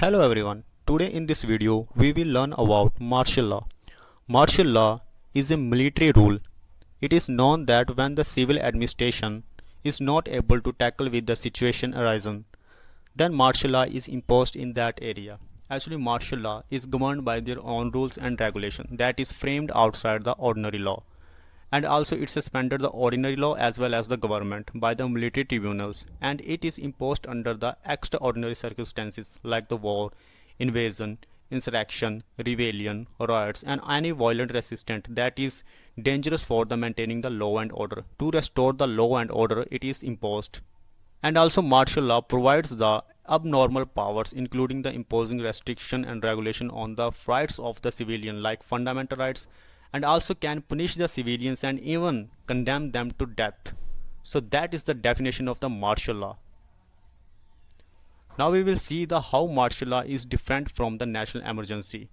Hello everyone. Today in this video we will learn about martial law. Martial law is a military rule. It is known that when the civil administration is not able to tackle with the situation arisen, then martial law is imposed in that area. Actually, martial law is governed by their own rules and regulation that is framed outside the ordinary law, and also it suspended the ordinary law as well as the government by the military tribunals, and it is imposed under the extraordinary circumstances like the war, invasion, insurrection, rebellion, riots, and any violent resistance that is dangerous for the maintaining the law and order. To restore the law and order, it is imposed. And also martial law provides the abnormal powers including the imposing restriction and regulation on the rights of the civilian like fundamental rights, and also can punish the civilians and even condemn them to death. So that is the definition of the martial law. Now we will see the how martial law is different from the national emergency.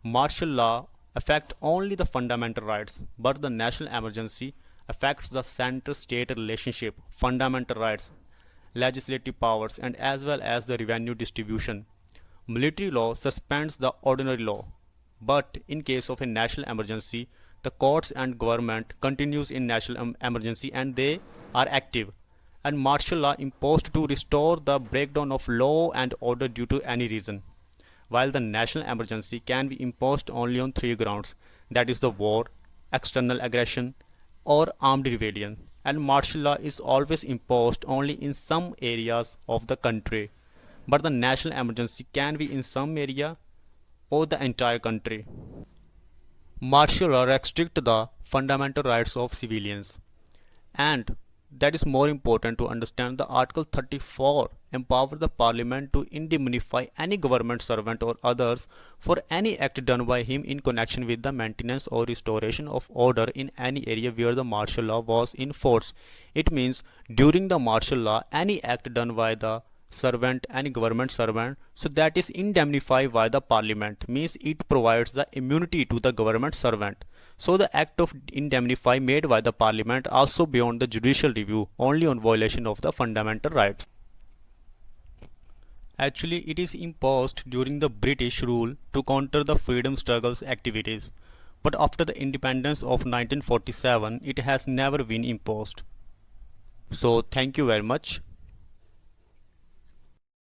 Martial law affects only the fundamental rights, but the national emergency affects the center-state relationship, fundamental rights, legislative powers, and as well as the revenue distribution. Military law suspends the ordinary law, but in case of a national emergency, the courts and government continues in national emergency and they are active. And martial law imposed to restore the breakdown of law and order due to any reason, while the national emergency can be imposed only on three grounds, that is the war, external aggression, or armed rebellion. And martial law is always imposed only in some areas of the country, but the national emergency can be in some area or the entire country. Martial law restricts the fundamental rights of civilians, and that is more important to understand. The Article 34 empowers the Parliament to indemnify any government servant or others for any act done by him in connection with the maintenance or restoration of order in any area where the martial law was in force. It means during the martial law, any act done by the servant, any government servant, so that is indemnified by the Parliament, means it provides the immunity to the government servant. So the act of indemnify made by the Parliament also beyond the judicial review only on violation of the fundamental rights. Actually, it is imposed during the British rule to counter the freedom struggles activities, but after the independence of 1947 it has never been imposed. So thank you very much.